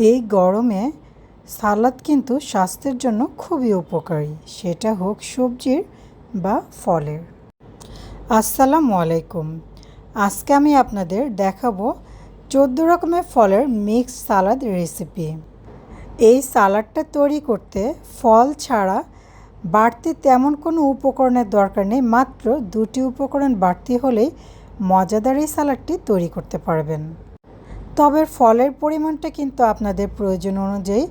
এই গরমে সালাদ কিন্তু স্বাস্থ্যের জন্য খুবই উপকারী, সেটা হোক সবজির বা ফলের। আসসালামু আলাইকুম। আজকে আমি আপনাদের দেখাবো 14 রকমের ফলের মিক্স সালাদ রেসিপি। এই সালাডটা তৈরি করতে ফল ছাড়া বাড়তি তেমন কোনো উপকরণের দরকার নেই। মাত্র 2টি উপকরণ বাড়তি হলেই মজাদার এই সালাডটি তৈরি করতে পারবেন। তবে ফলের পরিমাণটা কিন্তু আপনাদের প্রয়োজন অনুযায়ী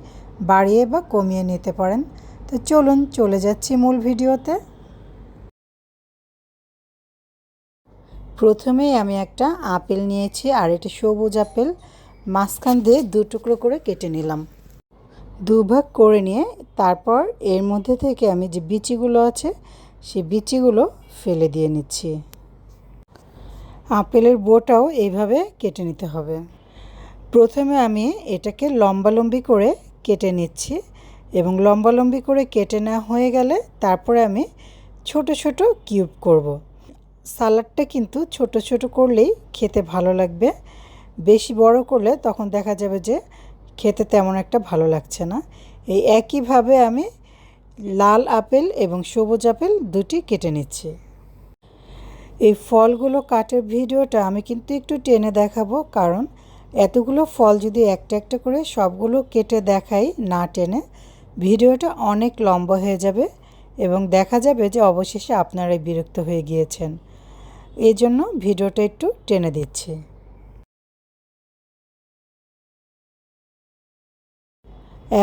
বাড়িয়ে বা কমিয়ে নিতে পারেন। তো চলুন চলে যাচ্ছি মূল ভিডিওতে। প্রথমেই আমি একটা আপেল নিয়েছি, আর এটা সবুজ আপেল। মাঝখান দিয়ে 2 টুকরো করে কেটে নিলাম। 2 ভাগ করে নিয়ে তারপর এর মধ্যে থেকে আমি যে বিচিগুলো আছে সেই বিচিগুলো ফেলে দিয়ে নিচ্ছি। আপেলের বোটাও এইভাবে কেটে নিতে হবে। প্রথমে আমি এটাকে লম্বালম্বি করে কেটে নিচ্ছি, এবং লম্বালম্বি করে কেটে নেওয়া হয়ে গেলে তারপরে আমি ছোট ছোট কিউব করব। সালাডটা কিন্তু ছোট ছোট করলেই খেতে ভালো লাগবে। বেশি বড় করলে তখন দেখা যাবে যে খেতে তেমন একটা ভালো লাগছে না। এই একইভাবে আমি লাল আপেল এবং সবুজ আপেল দুটি কেটে নিচ্ছি। এই ফলগুলো কাটার ভিডিওটা আমি কিন্তু একটু টেনে দেখাবো, কারণ এতগুলো ফল যদি একটা একটা করে সবগুলো কেটে দেখাই না টেনে, ভিডিওটা অনেক লম্বা হয়ে যাবে এবং দেখা যাবে যে অবশেষে আপনারাই বিরক্ত হয়ে গিয়েছেন। এই জন্য ভিডিওটা একটু টেনে দিচ্ছি।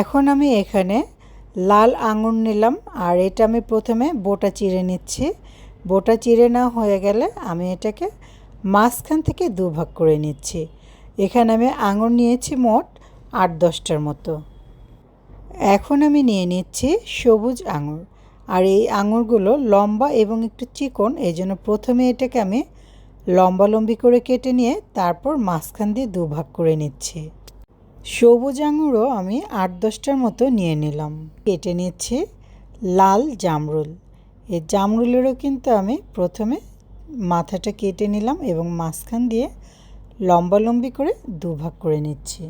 এখন আমি এখানে লাল আঙুর নিলাম, আর এটা আমি প্রথমে বোটা চিড়ে নিচ্ছি। বোটা চিড়ে না হয়ে গেলে আমি এটাকে মাঝখান থেকে 2 ভাগ করে নিচ্ছি। এখানে আমি আঙুর নিয়েছি মোট 8-10টার মতো। এখন আমি নিয়ে নিচ্ছি সবুজ আঙুর, আর এই আঙুরগুলো লম্বা এবং একটু চিকন, এই জন্য প্রথমে এটাকে আমি লম্বালম্বি করে কেটে নিয়ে তারপর মাঝখান দিয়ে 2 ভাগ করে নিচ্ছি। সবুজ আঙুরও আমি 8-10টার মতো নিয়ে নিলাম। কেটে নিচ্ছি লাল জামরুল। এই জামরুলেরও কিন্তু আমি প্রথমে মাথাটা কেটে নিলাম এবং মাঝখান দিয়ে লম্বালম্বি করে 2 ভাগ করে নিচ্ছি।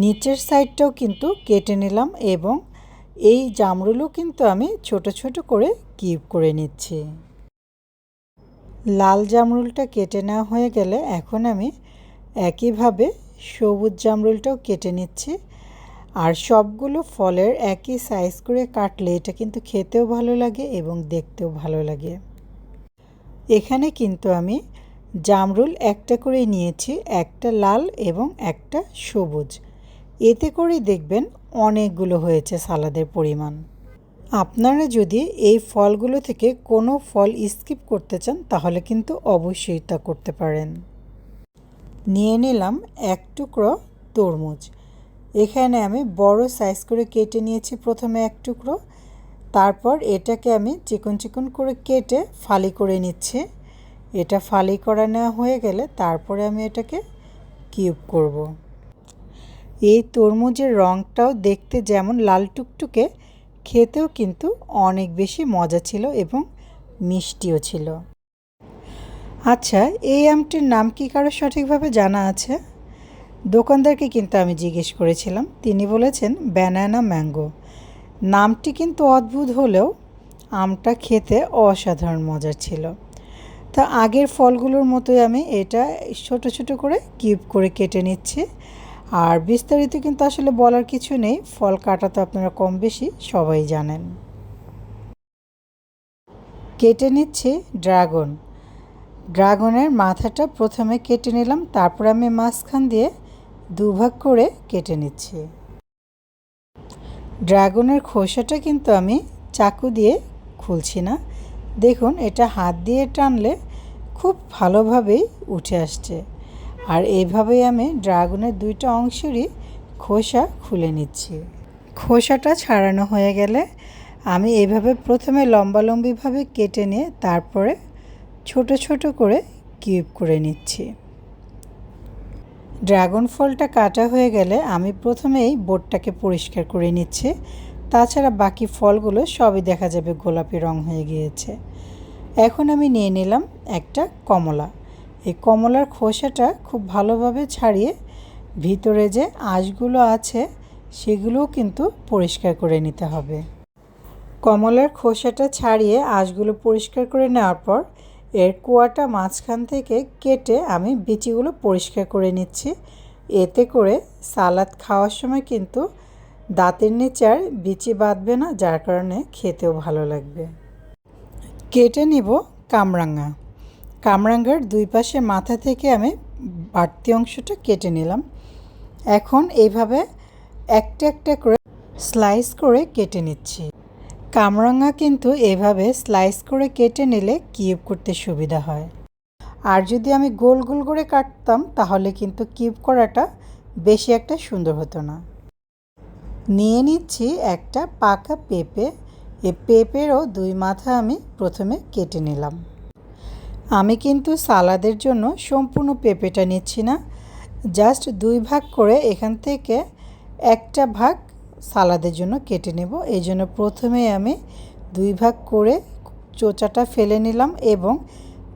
নিচের সাইডটাও কিন্তু কেটে নিলাম, এবং এই জামরুলও কিন্তু আমি ছোট ছোট করে কিউব করে নিচ্ছি। লাল জামরুলটা কেটে নেওয়া হয়ে গেলে এখন আমি একইভাবে সবুজ জামরুলটাও কেটে নিচ্ছি। আর সবগুলো ফলের একই সাইজ করে কাটলে এটা কিন্তু খেতেও ভালো লাগে এবং দেখতেও ভালো লাগে। এখানে কিন্তু আমি জামরুল একটা করে নিয়েছি, একটা লাল এবং একটা সবুজ। এতে করেই দেখবেন অনেকগুলো হয়েছে সালাদের পরিমাণ। আপনারা যদি এই ফলগুলো থেকে কোনো ফল স্কিপ করতে চান তাহলে কিন্তু অবশ্যই তা করতে পারেন। নিয়ে নিলাম 1 টুকরো তরমুজ। এখানে আমি বড় সাইজ করে কেটে নিয়েছি প্রথমে 1 টুকরো। তারপর এটাকে আমি চিকন চিকন করে কেটে ফালি করে নিচ্ছি। এটা ফালি করা নেওয়া হয়ে গেলে তারপরে আমি এটাকে কিউব করব। এই তরমুজের রঙটাও দেখতে যেমন লাল টুকটুকে, খেতেও কিন্তু অনেক বেশি মজা ছিল এবং মিষ্টিও ছিল। আচ্ছা, এই আমটির নাম কি কারো সঠিকভাবে জানা আছে? দোকানদারকে কিন্তু আমি জিজ্ঞেস করেছিলাম, তিনি বলেছেন ব্যানানা ম্যাঙ্গো। নামটি কিন্তু অদ্ভুত হলেও আমটা খেতে অসাধারণ মজার ছিল। তা আগের ফলগুলোর মতোই আমি এটা ছোট ছোট করে কিউব করে কেটে নিচ্ছি। আর বিস্তারিত কিন্তু আসলে বলার কিছু নেই, ফল কাটা তো আপনারা কম বেশি সবাই জানেন। কেটে নিচ্ছি ড্রাগনের মাথাটা প্রথমে কেটে নিলাম, তারপর আমি মাঝখান দিয়ে 2 ভাগ করে কেটে নিচ্ছি। ড্রাগনের খোসাটা কিন্তু আমি চাকু দিয়ে খুলছি না, দেখুন এটা হাত দিয়ে টানলে খুব ভালোভাবেই উঠে আসছে। আর এইভাবেই আমি ড্রাগনের 2টা অংশেরই খোসা খুলে নিচ্ছি। খোসাটা ছাড়ানো হয়ে গেলে আমি এইভাবে প্রথমে লম্বালম্বিভাবে কেটে নিয়ে তারপরে ছোট ছোট করে কিউব করে নিচ্ছি। ড্রাগন ফলটা কাটা হয়ে গেলে আমি প্রথমেই বোর্ডটাকে পরিষ্কার করে নিচ্ছি, তাছাড়া বাকি ফলগুলো সবই দেখা যাবে গোলাপি রং হয়ে গিয়েছে। এখন আমি নিয়ে নিলাম একটা কমলা। এই কমলার খোসাটা খুব ভালোভাবে ছাড়িয়ে ভিতরে যে আঁশগুলো আছে সেগুলোও কিন্তু পরিষ্কার করে নিতে হবে। কমলার খোসাটা ছাড়িয়ে আঁশগুলো পরিষ্কার করে নেওয়ার পর এর কোয়াটা মাঝখান থেকে কেটে আমি বিচিগুলো পরিষ্কার করে নিচ্ছি। এতে করে সালাদ খাওয়ার সময় কিন্তু দাঁতের নিচে আর বিচি বাঁধবে না, যার কারণে খেতেও ভালো লাগবে। কেটে নিব কামরাঙা। কামরাঙ্গার দুই পাশে মাথা থেকে আমি বাড়তি অংশটা কেটে নিলাম। এখন এইভাবে একটা একটা করে স্লাইস করে কেটে নিচ্ছি। কামরাঙা কিন্তু এভাবে স্লাইস করে কেটে নিলে কিউব করতে সুবিধা হয়। আর যদি আমি গোল গোল করে কাটতাম তাহলে কিন্তু কিউব করাটা বেশি একটা সুন্দর হতো না। নিয়ে নিচ্ছি একটা পাকা পেঁপে। এই পেঁপেরও দুই মাথা আমি প্রথমে কেটে নিলাম। আমি কিন্তু সালাদের জন্য সম্পূর্ণ পেঁপেটা নিচ্ছি না, জাস্ট দুই ভাগ করে এখান থেকে একটা ভাগ সালাদের জন্য কেটে নেব। এই জন্য প্রথমে আমি দুই ভাগ করে চোচাটা ফেলে নিলাম এবং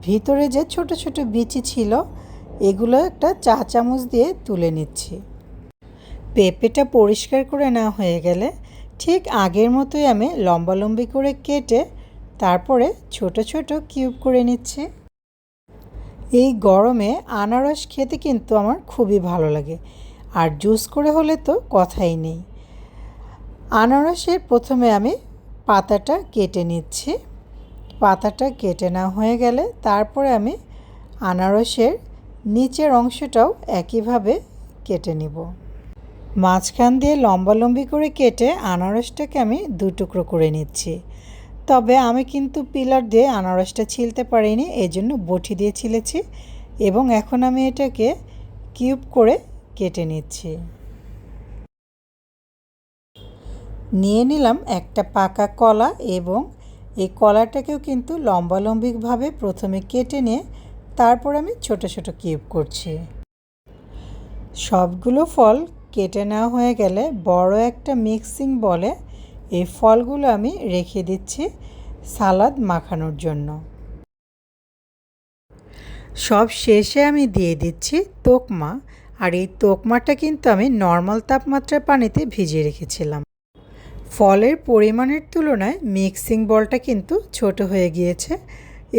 ভিতরে যে ছোট ছোট বিচি ছিল এগুলো একটা চা চামচ দিয়ে তুলে নিচ্ছি। পেঁপেটা পরিষ্কার করে নেওয়া হয়ে গেলে ঠিক আগের মতোই আমি লম্বালম্বি করে কেটে তারপরে ছোট ছোট কিউব করে নিচ্ছি। এই গরমে আনারস খেতে কিন্তু আমার খুবই ভালো লাগে, আর জুস করে হলে তো কথাই নেই। আনারসের প্রথমে আমি পাতাটা কেটে নিচ্ছি। পাতাটা কেটে নেওয়া হয়ে গেলে তারপরে আমি আনারসের নিচের অংশটাও একইভাবে কেটে নিব। মাঝখান দিয়ে লম্বালম্বি করে কেটে আনারসটাকে আমি দু টুকরো করে নিচ্ছি। তবে আমি কিন্তু পিলার দিয়ে আনারসটা ছিলতে পারিনি, এই জন্য বটি দিয়ে ছিলেছি এবং এখন আমি এটাকে কিউব করে কেটে নিচ্ছি। নিয়ে নিলাম একটা পাকা কলা এবং এই কলাটাকেও কিন্তু লম্বালম্বিভাবে প্রথমে কেটে নিয়ে তারপর আমি ছোট ছোট কিউব করছি। সবগুলো ফল কেটে নেওয়া হয়ে গেলে বড় একটা মিক্সিং বলে এই ফলগুলো আমি রেখে দিচ্ছি সালাদ মাখানোর জন্য। সব শেষে আমি দিয়ে দিচ্ছি তোকমা, আর এই তোকমাটা কিন্তু আমি নর্মাল তাপমাত্রার পানিতে ভিজিয়ে রেখেছিলাম। ফলের পরিমাণের তুলনায় মিক্সিং বলটা কিন্তু ছোট হয়ে গিয়েছে,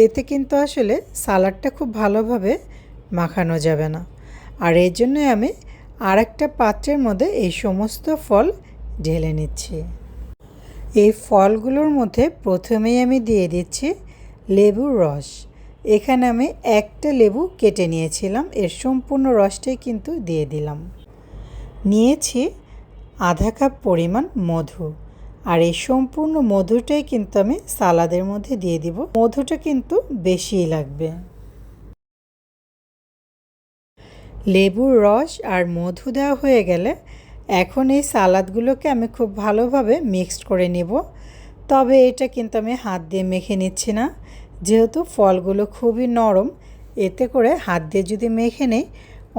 এতে কিন্তু আসলে সালাডটা খুব ভালোভাবে মাখানো যাবে না। আর এই জন্যই আমি আরেকটা পাত্রের মধ্যে এই সমস্ত ফল ঢেলে নিচ্ছি। এই ফলগুলোর মধ্যে প্রথমেই আমি দিয়ে দিচ্ছি লেবুর রস। এখানে আমি একটা লেবু কেটে নিয়েছিলাম, এর সম্পূর্ণ রসটাই কিন্তু দিয়ে দিলাম। নিয়েছি আধা কাপ পরিমাণ মধু, আর এই সম্পূর্ণ মধুটাই কিন্তু আমি সালাদের মধ্যে দিয়ে দিব। মধুটা কিন্তু বেশিই লাগবে। লেবুর রস আর মধু দেওয়া হয়ে গেলে এখন এই সালাদগুলোকে আমি খুব ভালোভাবে মিক্সড করে নেব। তবে এটা কিন্তু আমি হাত দিয়ে মেখে নিচ্ছি না, যেহেতু ফলগুলো খুবই নরম, এতে করে হাত দিয়ে যদি মেখে নেই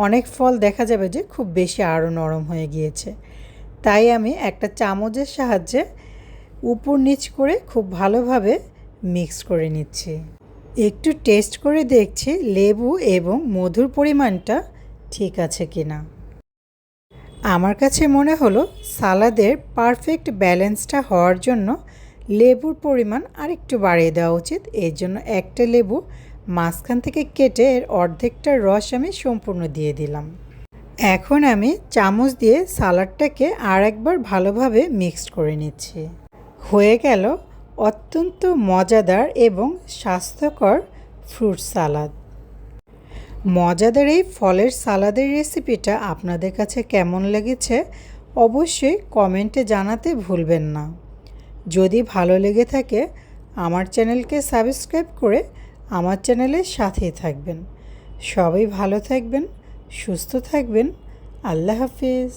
অনেক ফল দেখা যাবে যে খুব বেশি আরও নরম হয়ে গিয়েছে। তাই আমি একটা চামচের সাহায্যে উপর নিচ করে খুব ভালোভাবে মিক্স করে নিচ্ছি। একটু টেস্ট করে দেখছি লেবু এবং মধুর পরিমাণটা ঠিক আছে কিনা। আমার কাছে মনে হলো সালাদের পারফেক্ট ব্যালেন্সটা হওয়ার জন্য লেবুর পরিমাণ আরেকটু বাড়িয়ে দেওয়া উচিত। এর জন্য একটা লেবু মাঝখান থেকে কেটে এর অর্ধেকটা রস আমি সম্পূর্ণ দিয়ে দিলাম। এখন আমি চামচ দিয়ে সালাডটাকে আর একবার ভালোভাবে মিক্সড করে নিচ্ছি। হয়ে গেল অত্যন্ত মজাদার এবং স্বাস্থ্যকর ফ্রুট সালাদ। মজাদার এই ফলের সালাদের রেসিপিটা আপনাদের কাছে কেমন লেগেছে অবশ্যই কমেন্টে জানাতে ভুলবেন না। যদি ভালো লেগে থাকে আমার চ্যানেলকে সাবস্ক্রাইব করে আমার চ্যানেলের সাথেই থাকবেন। সবাই ভালো থাকবেন, সুস্থ থাকবেন। আল্লাহ হাফিজ।